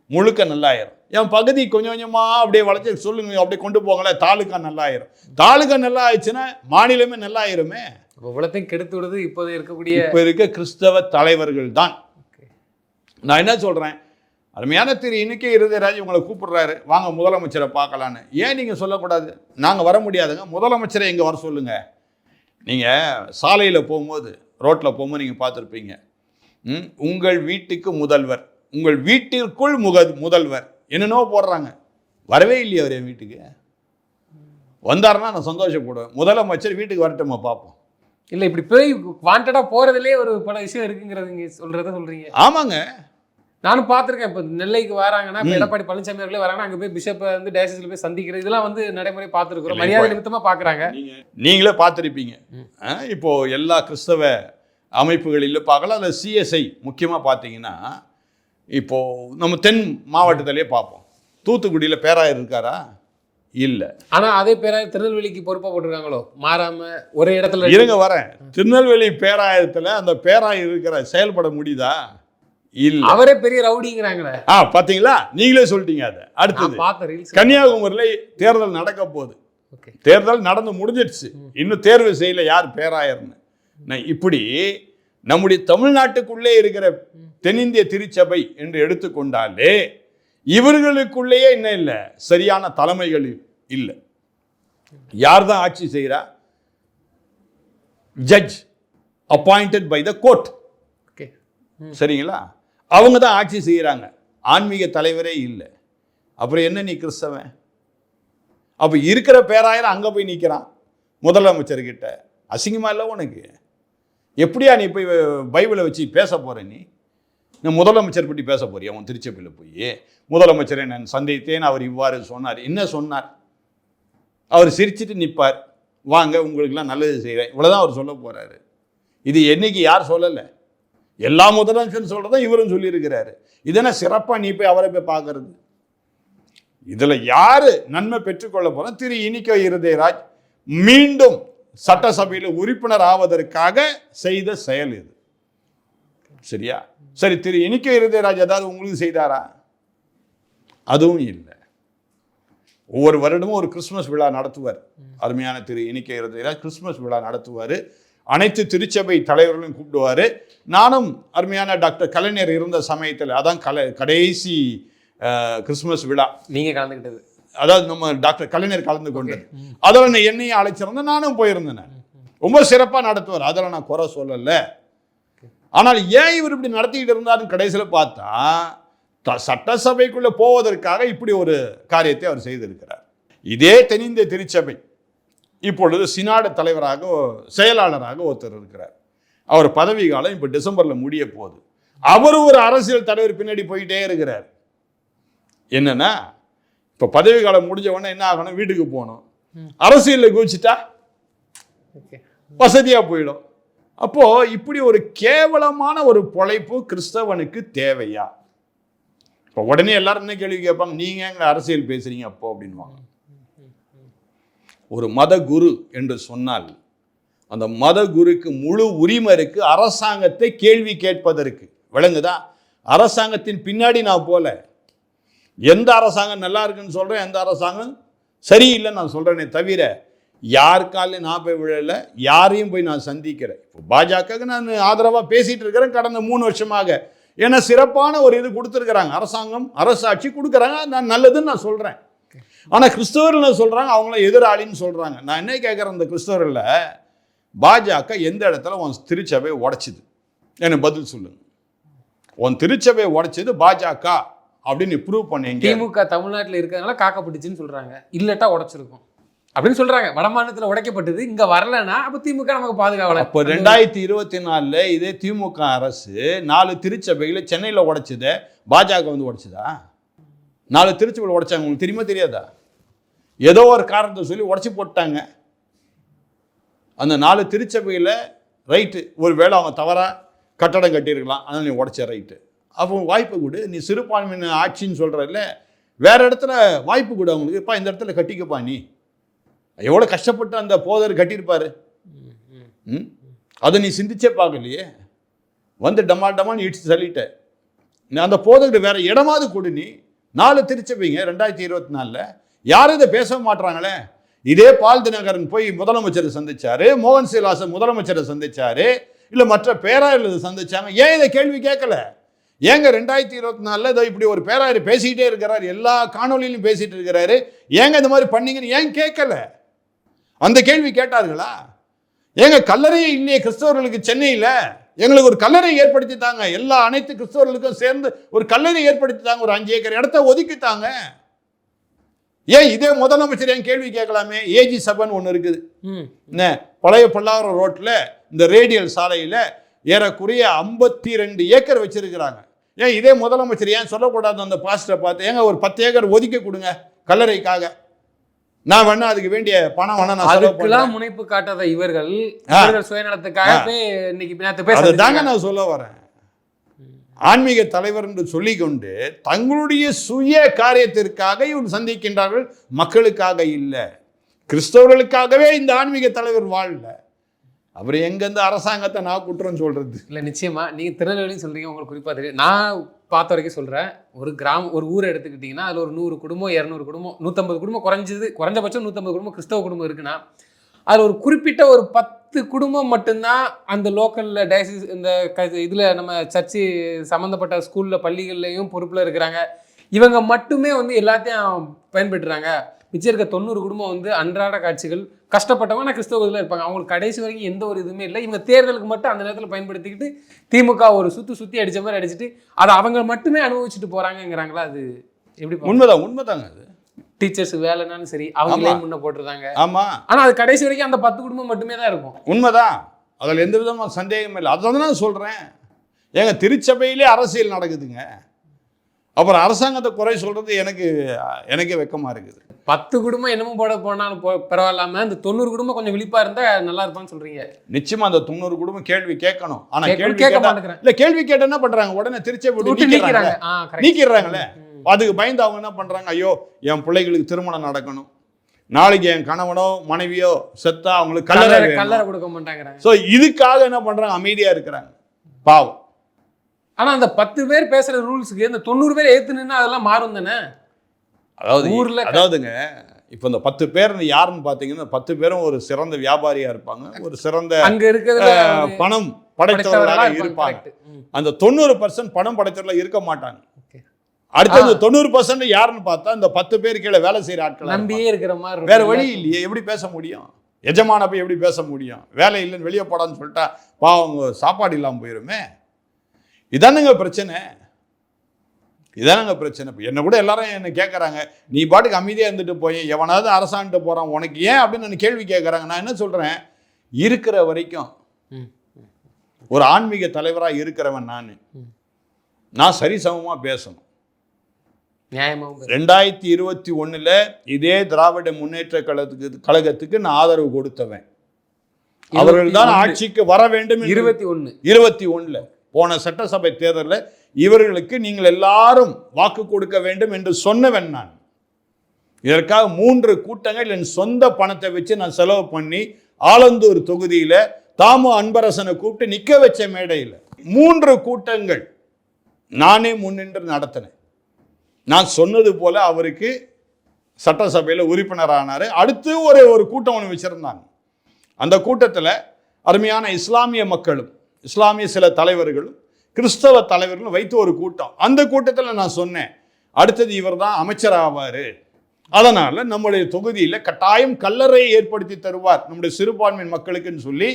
முழுக்க நல்லாயிரும். என் பகுதி கொஞ்சம் கொஞ்சமாக அப்படியே வளர்ச்சி சொல்லுங்க, அப்படியே கொண்டு போங்களேன், தாலுக்கா நல்லாயிரும். தாலுக்கா நல்லா ஆயிடுச்சுன்னா மாநிலமே நல்லாயிருமே. இவ்வளோத்தையும் கெடுத்து விடுறது இப்போ இருக்க கிறிஸ்தவ தலைவர்கள் தான். நான் என்ன சொல்கிறேன், அருமையான திரு இன்னைக்கே இருதயராஜ் உங்களை கூப்பிடுறாரு, வாங்க முதலமைச்சரை பார்க்கலான்னு. ஏன் நீங்கள் சொல்லக்கூடாது? நாங்கள் வர முடியாதுங்க, முதலமைச்சரை இங்கே வர சொல்லுங்கள். நீங்கள் சாலையில் போகும்போது, ரோட்டில் போகும்போது நீங்கள் பார்த்துருப்பீங்க, உங்கள் வீட்டுக்கு முதல்வர், உங்கள் வீட்டிற்குள் முதல்வர் என்னென்னோ போடுறாங்க. வரவே இல்லையா அவர் என் வீட்டுக்கு? வந்தாருன்னா நான் சந்தோஷப்படுவேன். முதலமைச்சர் வீட்டுக்கு வரட்டுமா பார்ப்போம். இல்லை, இப்படி போய் வாண்டடாக போகிறதுலே ஒரு பல விஷயம் இருக்குங்கிறது நீங்கள் சொல்கிறீங்க. ஆமாங்க, நானும் பார்த்துருக்கேன். இப்போ நெல்லைக்கு வராங்கன்னா, இப்போ எடப்பாடி பழனிசாமி அவர்களே வராங்கன்னா, அங்கே போய் பிஷப்பை வந்து டயசிஸில் போய் சந்திக்கிறது, இதெல்லாம் வந்து நடைமுறை பார்த்துருக்குறோம். மரியாதை நிமித்தமாக பார்க்குறாங்க. நீங்களே பார்த்துருப்பீங்க. இப்போது எல்லா கிறிஸ்தவ அமைப்புகளில் பார்க்கலாம். அதில் சிஎஸ்ஐ முக்கியமாக பார்த்தீங்கன்னா, இப்போது நம்ம தென் மாவட்டத்திலே பார்ப்போம். தூத்துக்குடியில் பேராயர் இருக்காரா? இல்லை. ஆனால் அதே பேராயர் திருநெல்வேலிக்கு பொறுப்பாக போட்டிருக்காங்களோ? மாறாமல் ஒரே இடத்துல இருங்க வரேன். திருநெல்வேலி பேராயத்தில் அந்த பேராயர் இருக்கிற செயல்பட முடியுதா? இல்ல. அவரே பெரிய ரவுடிங்கிறாங்களே. பாத்தீங்களா, நீங்களே சொல்லிட்டீங்க. அதை அடுத்தது பார்த்த ரீல்ஸ். கன்னியாகுமரியில தேர்தல் நடக்க போகுது. தேர்தல் நடந்து முடிஞ்சிடுச்சு, இன்னும் தேர்வு செய்யல யார் பேராயர்னு. இப்படி நம்முடைய தமிழ்நாட்டுக்குள்ளே இருக்கிற தென்னிந்திய திருச்சபை என்று எடுத்துக்கொண்டாலே இவர்களுக்குள்ளேயே என்ன இல்லை, சரியான தலைமைகள் இல்லை. யார் தான் ஆட்சி செய்கிறா? Judge appointed by the court. சரிங்களா, அவங்க தான் ஆட்சி செய்கிறாங்க. ஆன்மீக தலைவரே இல்லை. அப்புறம் என்ன நீ கிறிஸ்தவன்? அப்போ இருக்கிற பேராயிரம் அங்கே போய் நிற்கிறான் முதலமைச்சர்கிட்ட. அசிங்கமா இல்லை உனக்கு? எப்படியா நீ போய் பைபிளை வச்சு பேச போற? நீ முதலமைச்சர் பற்றி பேச போறியா? அவன் திருச்சபையில் போய் முதலமைச்சரை நான் சந்தித்தேன், அவர் இவ்வாறு சொன்னார். என்ன சொன்னார்? அவர் சிரிச்சுட்டு நிற்பார், வாங்க உங்களுக்கெல்லாம் நல்லது செய்கிறேன், இவ்வளோதான் அவர் சொல்ல போகிறாரு. இது என்னைக்கு யார் சொல்லலை? எல்லா முதலமைச்சரும் சொல்கிறதான் இவரும் சொல்லியிருக்கிறாரு. இதென்ன சிறப்பாக நீ போய் அவரை போய் பார்க்கறது? இதில் யார் நன்மை பெற்றுக்கொள்ள போகிறோம்? திரு இனிக்கோ இருதயராஜ் மீண்டும் சட்டசபையில் உறுப்பினர் ஆவதற்காக செய்த செயல் இது. சரியா? சரி, திரு இனிக்கோ இருதயராஜ் ஏதாவது உங்களுக்கு செய்தாரா? அதுவும் இல்லை. ஒவ்வொரு வருடமும் ஒரு கிறிஸ்துமஸ் விழா நடத்துவார். அருமையான திரு இனிக்கோ இருதயராஜ் கிறிஸ்துமஸ் விழா நடத்துவார். அனைத்து திருச்சபை தலைவர்களும் கூப்பிடுவார். நானும் அருமையான டாக்டர் கலைஞர் இருந்த சமயத்தில், அதான் கடைசி கிறிஸ்துமஸ் விழா நீங்கள் கலந்துக்கிட்டது, அதாவது நம்ம டாக்டர் கலைஞர் கலந்து கொண்டது. அதில் என்னையும் அழைச்சிருந்தேன், நானும் போயிருந்தேன். ரொம்ப சிறப்பாக நடத்துவார், அதில் நான் குறை சொல்லலை. ஆனால் ஏன் இவர் இப்படி நடத்திக்கிட்டு இருந்தாருன்னு கடைசியில் பார்த்தா சட்டசபைக்குள்ளே போவதற்காக இப்படி ஒரு காரியத்தை அவர் செய்திருக்கிறார். இதே தென்னிந்திய திருச்சபை இப்பொழுது சினாடு தலைவராக செயலாளராக ஒருத்தர் இருக்கிறார். அவர் பதவி காலம் இப்போ டிசம்பரில் முடிய போகுது. அவர் ஒரு அரசியல் தலைவர் பின்னாடி போயிட்டே இருக்கிறார். என்னன்னா, இப்போ பதவி காலம் முடிஞ்ச உடனே என்ன ஆகணும்? வீட்டுக்கு போகணும். அரசியலில் குதிச்சுட்டா வசதியாக போயிடும். அப்போ இப்படி ஒரு கேவலமான ஒரு பொழைப்பு கிறிஸ்தவனுக்கு தேவையா? இப்போ உடனே எல்லாரும் என்ன கேள்வி கேட்பாங்க, நீங்க எங்க அரசியல் பேசுறீங்க அப்போ அப்படின்வாங்க. ஒரு மத குரு என்று சொன்னால் அந்த மத குருக்கு முழு உரிமை இருக்கு அரசாங்கத்தை கேள்வி கேட்பதற்கு. விளங்குதா? அரசாங்கத்தின் பின்னாடி நான் போல, எந்த அரசாங்கம் நல்லா இருக்குன்னு சொல்றேன், எந்த அரசாங்கம் சரியில்லைன்னு நான் சொல்றேனே தவிர யாருக்காலையும் நான் போய் விழல, யாரையும் போய் நான் சந்திக்கிறேன். இப்போ பாஜகவுக்கு நான் ஆதரவாக பேசிட்டு இருக்கிறேன் கடந்த 3 வருஷமாக. ஏன்னா சிறப்பான ஒரு இது கொடுத்துருக்குறாங்க, அரசாங்கம் அரசாட்சி கொடுக்குறாங்க, நான் நல்லதுன்னு நான் சொல்கிறேன். ஆனால் கிறிஸ்தவர்கள் சொல்கிறாங்க அவங்கள எதிராளின்னு சொல்கிறாங்க. நான் என்ன கேட்குறேன், இந்த கிறிஸ்தவர்களில் பாஜக எந்த இடத்துல உன் திருச்சபையை உடைச்சிது எனக்கு பதில் சொல்லுங்க. உன் திருச்சபையை உடைச்சது பாஜக அப்படின்னு ப்ரூவ் பண்ணீங்க. திமுக தமிழ்நாட்டில் இருக்கிறதுனால காக்கப்பட்டுச்சுன்னு சொல்கிறாங்க, இல்லட்டா உடைச்சிருக்கும் அப்படின்னு சொல்றாங்க. வடமாநிலத்தில் உடைக்கப்பட்டது, இங்க வரலன்னா அப்ப திமுக நமக்கு பாதுகாவல. அப்போ 2024 இதே திமுக அரசு 4 திருச்சபைகளை சென்னையில் உடைச்சது, பாஜக வந்து உடைச்சதா? 4 திருச்சபையில் உடைச்சாங்க, உங்களுக்கு தெரியுமா தெரியாதா? ஏதோ ஒரு காரணத்தை சொல்லி உடைச்சி போட்டாங்க. அந்த 4 திருச்சபையில் ரைட்டு, ஒரு வேளை அவங்க தவறாக கட்டடம் கட்டியிருக்கலாம், அதனால் நீ உடைச்ச ரைட்டு. அப்போ வாய்ப்பு கொடு, நீ சிறுபான்மையின ஆட்சின்னு சொல்கிறல்ல, வேற இடத்துல வாய்ப்பு கொடு அவங்களுக்கு. இப்போ இந்த இடத்துல கட்டிக்கப்பா, நீ எவ்வளோ கஷ்டப்பட்டு அந்த போதர் கட்டியிருப்பாரு, அதை நீ சிந்திச்சே பார்க்கலையே, வந்து டமால் டமான்னு இடிச்சு தள்ளிட்ட. அந்த போதர்கிட்ட வேற இடமாவது கொடு. நீ 4 திருச்சபைங்க 2024 யாரும் இதை பேச மாட்டாங்களே. இதே பால் தினகரன் போய் முதலமைச்சரை சந்திச்சாரு, மோகன் சீலாசன் முதலமைச்சரை சந்திச்சாரு, இல்லை மற்ற பேராயர்கள் சந்திச்சாங்க. ஏன் இதை கேள்வி கேட்கல? ஏங்க 2024 இதோ இப்படி ஒரு பேராயர் பேசிக்கிட்டே இருக்கிறார், எல்லா காணொலியிலும் பேசிட்டு இருக்கிறாரு, ஏங்க இந்த மாதிரி பண்ணீங்கன்னு ஏன் கேட்கல? அந்த கேள்வி கேட்டார்களா? ஏங்க கல்லறையே இல்லையே கிறிஸ்தவர்களுக்கு சென்னையில், எங்களுக்கு ஒரு கல்லறை ஏற்படுத்தி தாங்க, எல்லா அனைத்து கிறிஸ்தவர்களுக்கும் சேர்ந்து ஒரு கல்லறை ஏற்படுத்தி தாங்க, ஒரு 5 ஏக்கர் இடத்த ஒதுக்கித்தாங்க. ஏன் இதே முதலமைச்சர் ஏன் கேள்வி கேட்கலாமே? ஏஜி சபைன்னு ஒன்று இருக்குது, என்ன பழைய பல்லாவரம் ரோட்டில் இந்த ரேடியல் சாலையில் ஏறக்குறைய 52 ஏக்கர் வச்சிருக்கிறாங்க. ஏன் இதே முதலமைச்சர் ஏன் சொல்லக்கூடாது அந்த பாஸ்டரை பார்த்து, ஏங்க ஒரு 10 ஏக்கர் ஒதுக்கி கொடுங்க கல்லறைக்காக, நான் வேணா அதுக்கு வேண்டிய பணம் வேணா நான் அதுக்கெல்லாம் முனைப்பு காட்டாத இவர்கள் சுயநலத்துக்காக இன்னைக்கு அதுதாங்க நான் சொல்ல வரேன். ஆன்மீக தலைவர் என்று சொல்லிக்கொண்டு தங்களுடைய சுய காரியத்திற்காக இவர்கள் சந்திக்கின்றார்கள், மக்களுக்காக இல்லை, கிறிஸ்தவர்களுக்காகவே இந்த ஆன்மீக தலைவர் வாழல. அப்புறம் எங்கேருந்து அரசாங்கத்தை நான் குற்றம் சொல்கிறது? இல்லை நிச்சயமா நீங்கள் திருநெல்வேலின்னு சொல்கிறீங்க, உங்களுக்கு குறிப்பாக தெரியும். நான் பார்த்த வரைக்கும் சொல்கிறேன், ஒரு ஊரை எடுத்துக்கிட்டிங்கன்னா அதில் ஒரு 100 குடும்பம் 200 குடும்பம் 150 குடும்பம் குறைஞ்சபட்சம் 150 குடும்பம் கிறிஸ்தவ குடும்பம் இருக்குன்னா அதில் ஒரு குறிப்பிட்ட ஒரு 10 குடும்பம் மட்டும்தான் அந்த லோக்கலில் டயசிஸ் இந்த இதில் நம்ம சர்ச்சு சம்மந்தப்பட்ட ஸ்கூலில் பள்ளிகள்லையும் பொறுப்பில் இருக்கிறாங்க. இவங்க மட்டுமே வந்து எல்லாத்தையும் பயன்பெற்றுறாங்க. மிச்சம் இருக்க 90 குடும்பம் வந்து அன்றாட காட்சிகள் கஷ்டப்பட்டவங்க நான் கிறிஸ்தவ இதில் இருப்பாங்க. அவங்களுக்கு கடைசி வரைக்கும் எந்த ஒரு இதுவுமே இல்லை. இவங்க தேர்தலுக்கு மட்டும் அந்த நேரத்தில் பயன்படுத்திக்கிட்டு திமுக ஒரு சுற்றி அடித்த மாதிரி அடிச்சுட்டு அதை அவங்க மட்டுமே அனுபவிச்சுட்டு போகிறாங்கங்கிறாங்களா? அது எப்படி? உண்மைதாங்க. அது டீச்சர்ஸ் வேலைனாலும் சரி அவங்களே முன்ன போட்டுருந்தாங்க. ஆமாம், ஆனால் அது கடைசி வரைக்கும் அந்த 10 குடும்பம் மட்டுமே தான் இருக்கும். உண்மைதான், அதில் எந்த விதமான சந்தேகமே இல்லை. அதுதான் நான் சொல்கிறேன். ஏங்க திருச்சபையிலே அரசியல் நடக்குதுங்க, அப்புறம் அரசாங்கத்தை குறை சொல்கிறது எனக்கே வெக்கமாக இருக்குது. 10 குடும்பம் என்னமோ போனாலும் பரவாயில்லாம அந்த 90 குடும்பம் கொஞ்சம் விழிப்பா இருந்தா நல்லா இருப்பான்னு சொல்றீங்க. நிச்சயமா அந்த 90 குடும்பம் கேள்வி கேட்கணும். ஆனா கேள்வி கேட்ட என்ன பண்றாங்க? உடனே திருச்சபை நீக்கிறாங்களே. அதுக்கு பயந்து அவங்க என்ன பண்றாங்க? ஐயோ, என் பிள்ளைகளுக்கு திருமணம் நடக்கணும், நாளைக்கு என் கணவனோ மனைவியோ செத்தா அவங்களுக்கு கல்லறை கொடுக்க மாட்டாங்க. ஸோ இதுக்காக என்ன பண்றாங்க? அமைதியா இருக்கிறாங்க, பாவம். ஆனா அந்த 10 பேர் பேசுற ரூல்ஸுக்கு இந்த 90 பேர் ஏத்துனா அதெல்லாம் மாறும் தானே? அதாவதுங்க, இப்போ இந்த 10 பேர் யாருன்னு பார்த்தீங்கன்னா 10 பேரும் ஒரு சிறந்த வியாபாரியா இருப்பாங்க, ஒரு சிறந்த அங்க இருக்கிற பணம் படைத்தவர்களாக இருப்பாங்க. அந்த 90% பணம் படைத்தவர்களாக இருக்க மாட்டாங்க. அடுத்தது 90% யாருன்னு பார்த்தா இந்த 10 பேர் கீழே வேலை செய்யற ஆட்கள் நம்பியே இருக்கிற மாதிரி. வேற வழி இல்லையே, எப்படி பேச முடியும்? எஜமான போய் எப்படி பேச முடியும்? வேலை இல்லைன்னு வெளியே போடான்னு சொல்லிட்டா பாவம் சாப்பாடு இல்லாமல் போயிருமே. இதானுங்க பிரச்சனை. இப்போ என்ன கூட எல்லாரும் என்ன கேட்குறாங்க, நீ பாட்டுக்கு அமைதியாக இருந்துட்டு போய் எவனாவது அரசாங்கிட்டு போகிறான் உனக்கு ஏன் அப்படின்னு நான் கேள்வி கேட்குறாங்க. நான் என்ன சொல்கிறேன், இருக்கிற வரைக்கும் ஒரு ஆன்மீக தலைவராக இருக்கிறவன் நான் சரிசமமாக பேசணும். 2021 இதே திராவிட முன்னேற்ற கழகத்துக்கு நான் ஆதரவு கொடுத்தவன். அவர்கள் தான் ஆட்சிக்கு வர வேண்டும். 21 போன சட்டசபை தேர்தலில் இவர்களுக்கு நீங்கள் எல்லாரும் வாக்கு கொடுக்க வேண்டும் என்று சொன்னவன் நான். இதற்காக 3 கூட்டங்கள் என் சொந்த பணத்தை வச்சு நான் செலவு பண்ணி ஆலந்தூர் தொகுதியில் தாமு அன்பரசனை கூப்பிட்டு நிற்க வச்ச மேடையில் 3 கூட்டங்கள் நானே முன்னின்று நடத்தினேன். நான் சொன்னது போல அவருக்கு சட்டசபையில் உறுப்பினரானார். அடுத்து ஒரு கூட்டம் ஒன்று வச்சிருந்தாங்க. அந்த கூட்டத்தில் அருமையான இஸ்லாமிய மக்களும் இஸ்லாமிய சில தலைவர்களும் கிறிஸ்தவ தலைவர்களும் வைத்து ஒரு கூட்டம். அந்த கூட்டத்தில் நான் சொன்னேன், அடுத்தது இவர் தான் அமைச்சர் ஆவார், அதனால் நம்முடைய தொகுதியில் கட்டாயம் கல்லறையை ஏற்படுத்தி தருவார் நம்முடைய சிறுபான்மையின் மக்களுக்குன்னு சொல்லி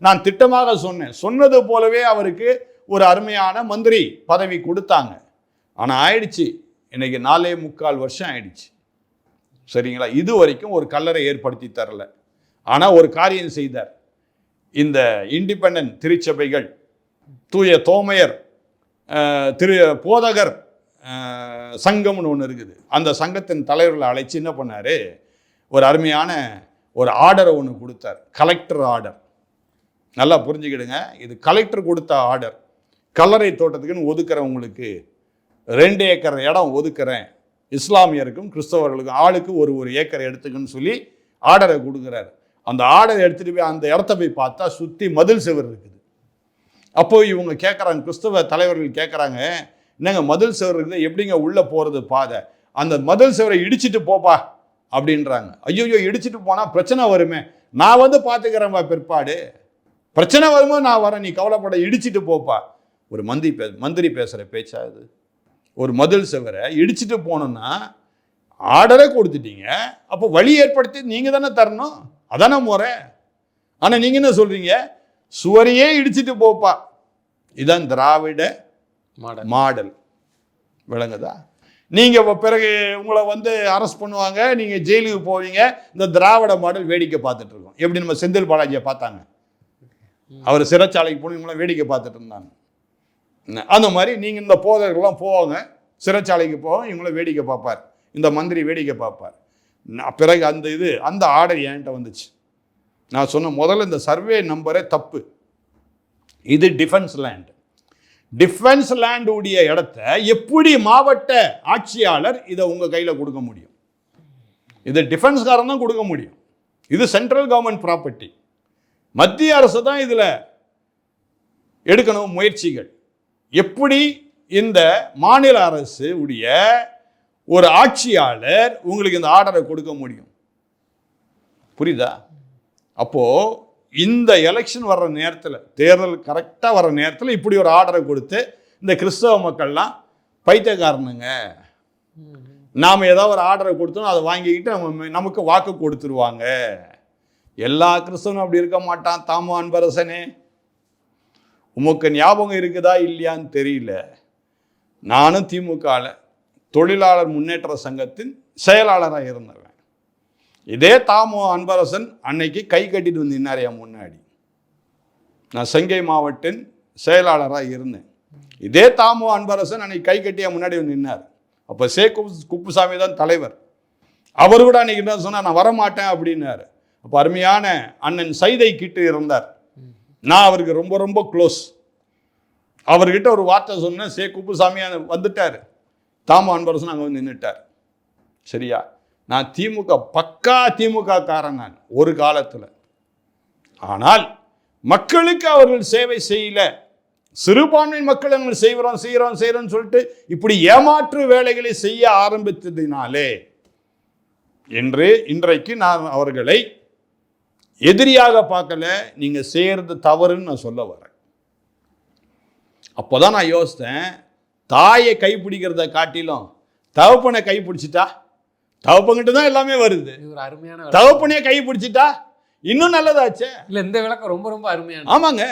நான் திட்டமாக சொன்னேன். சொன்னது போலவே அவருக்கு ஒரு அருமையான மந்திரி பதவி கொடுத்தாங்க. ஆனால் ஆயிடுச்சு, இன்னைக்கு 4.25 வருஷம் ஆயிடுச்சு. சரிங்களா? இது வரைக்கும் ஒரு கல்லறை ஏற்படுத்தி தரல. ஆனால் ஒரு காரியம் செய்தார். இந்த இண்டிபெண்டன்ட் திருச்சபைகள், தூய தோமையர் போதகர் சங்கம்னு ஒன்று இருக்குது, அந்த சங்கத்தின் தலைவர்களை அழைச்சி என்ன பண்ணார், ஒரு அருமையான ஒரு ஆர்டரை ஒன்று கொடுத்தார். Collector order. நல்லா புரிஞ்சுக்கிடுங்க, இது கலெக்டர் கொடுத்த ஆர்டர். கல்லறை தோட்டத்துக்குன்னு ஒதுக்குறவங்களுக்கு 2 ஏக்கர் இடம் ஒதுக்குறேன், இஸ்லாமியருக்கும் கிறிஸ்தவர்களுக்கும் ஆளுக்கு ஒரு ஏக்கர் எடுத்துக்குன்னு சொல்லி ஆர்டரை கொடுக்குறாரு. அந்த ஆர்டரை எடுத்துகிட்டு போய் அந்த இடத்த போய் பார்த்தா சுற்றி மதில் சுவர் இருக்குது. அப்போ இவங்க கேட்குறாங்க, கிறிஸ்தவ தலைவர்கள் கேட்குறாங்க, என்னங்க மதில் சுவர் இருக்குது, எப்படிங்க உள்ளே போகிறது பாதை, அந்த மதில் சுவரை இடிச்சிட்டு போப்பா அப்படின்றாங்க. ஐயோ, இடிச்சிட்டு போனால் பிரச்சனை வருமே, நான் வந்து பார்த்துக்கிறேன்ப்பா, பிற்பாடு பிரச்சனை வருமோ நான் வரேன், நீ கவலைப்பட, இடிச்சிட்டு போப்பா. ஒரு மந்திரி பேசுகிற பேச்சா இது? ஒரு மதில் சுவரை இடிச்சிட்டு போகணுன்னா ஆர்டரே கொடுத்துட்டீங்க, அப்போ வழி ஏற்படுத்தி நீங்கள் தானே தரணும், அதானே முறை. ஆனால் நீங்கள் என்ன சொல்கிறீங்க, சுவரையே இடிச்சிட்டு போப்பா. இதான் திராவிட மாடல். விளங்குதா? நீங்கள் பிறகு உங்களை வந்து அரெஸ்ட் பண்ணுவாங்க, நீங்கள் ஜெயிலுக்கு போவீங்க. இந்த திராவிட மாடல் வேடிக்கை பார்த்துட்டு இருக்கோம். எப்படி நம்ம செந்தில் பாலாஜியை பார்த்தாங்க, அவர் சிறைச்சாலைக்கு போய் இவங்களாம் வேடிக்கை பார்த்துட்டு இருந்தாங்க. அந்த மாதிரி நீங்கள் இந்த போதகர்கள்லாம் போவாங்க, சிறைச்சாலைக்கு போவோம், இவங்கள வேடிக்கை பார்ப்பார், இந்த மந்திரி வேடிக்கை பார்ப்பார். பிறகு அந்த ஆர்டர் என்கிட்ட வந்துச்சு. நான் சொன்ன முதல்ல இந்த சர்வே நம்பரே தப்பு. இது டிஃபென்ஸ் லேண்ட். டிஃபென்ஸ் லேண்ட் உடைய இடத்த எப்படி மாவட்ட ஆட்சியாளர் இதை உங்கள் கையில் கொடுக்க முடியும்? இது டிஃபென்ஸ்காரன் தான் கொடுக்க முடியும். இது சென்ட்ரல் கவர்மெண்ட் ப்ராப்பர்ட்டி. மத்திய அரசு தான் இதில் எடுக்கணும் முயற்சிகள். எப்படி இந்த மாநில அரசு உடைய ஒரு ஆட்சியாளர் உங்களுக்கு இந்த ஆர்டரை கொடுக்க முடியும்? புரியுதா? அப்போ இந்த எலெக்ஷன் வர்ற நேரத்தில், தேர்தல் கரெக்டாக வர்ற நேரத்தில் இப்படி ஒரு ஆர்டரை கொடுத்து இந்த கிறிஸ்தவ மக்கள்லாம் பைத்தியக்காரனுங்க, நாம் ஏதாவது ஒரு ஆர்டரை கொடுத்தோம் அதை வாங்கிக்கிட்டு நமக்கு வாக்கு கொடுத்துருவாங்க. எல்லா கிறிஸ்தவனும் அப்படி இருக்க மாட்டான். தாமோ அன்பரசனே, உமக்கு ஞாபகம் இருக்குதா இல்லையான்னு தெரியல, நானும் திமுகவில் தொழிலாளர் முன்னேற்ற சங்கத்தின் செயலாளராக இருந்தவன். இதே தாமோ அன்பரசன் அன்னைக்கு கை கட்டிட்டு வந்து நின்னார் என் முன்னாடி. நான் செங்கை மாவட்டின் செயலாளராக இருந்தேன். இதே தாமோ அன்பரசன் அன்னைக்கு கை கட்டி என் முன்னாடி வந்து நின்னார். அப்போ குப்புசாமி தான் தலைவர். அவர் கூட அன்னைக்கு என்ன சொன்னார், நான் வரமாட்டேன் அப்படின்னாரு. அப்போ அருமையான அண்ணன் சைதை கிட்ட இருந்தார். நான் அவருக்கு ரொம்ப ரொம்ப க்ளோஸ். அவர்கிட்ட ஒரு வார்த்தை சொன்னேன், குப்புசாமி வந்துட்டார். தாமோ அன்பரசன் அங்கே வந்து நின்றுட்டார். சரியா? நான் திமுக பக்கா திமுக காரன் நான் ஒரு காலத்தில். ஆனால் மக்களுக்கு அவர்கள் சேவை செய்யல. சிறுபான்மை மக்கள் அவங்க செய்கிறோம் சொல்லிட்டு இப்படி ஏமாற்று வேலைகளை செய்ய ஆரம்பித்ததினாலே இன்றைக்கு நான் அவர்களை எதிரியாக பார்க்கல, நீங்க செய்யறது தவறுன்னு நான் சொல்ல வரேன். அப்போதான் நான் யோசித்தேன், தாயை கைப்பிடிக்கிறத காட்டிலும் தகப்பனை கைப்பிடிச்சிட்டா, தகப்பங்கிட்ட தான் எல்லாமே வருது. தகப்பனே கைப்பிடிச்சிட்டா இன்னும் நல்லதாச்சே. இல்ல, இந்த விளக்கம் ரொம்ப ரொம்ப அருமையான. ஆமாங்க,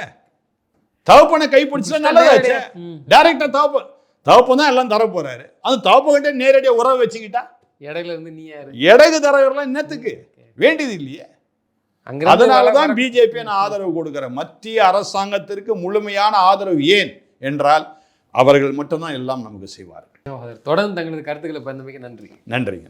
தகப்பனை கைப்பிடிச்சா நல்லதாச்சே. டைரக்டா தகப்பன் தான் எல்லாம் தர போறாரு. அந்த தகப்பன்கிட்ட நேரடியாக உறவு வச்சுக்கிட்டா, இடையில இருந்து நீ யாரு, இடகு தரவர்லாம் என்னத்துக்கு வேண்டியது இல்லையே. அதனாலதான் பிஜேபி ஆதரவு கொடுக்கிறேன். மத்திய அரசாங்கத்திற்கு முழுமையான ஆதரவு. ஏன் என்றால் அவர்கள் மட்டும்தான் எல்லாம் நமக்கு செய்வார்கள். தொடர்ந்து தங்களது கருத்துக்களை பகிர்ந்தமைக்கு நன்றி. நன்றிங்க.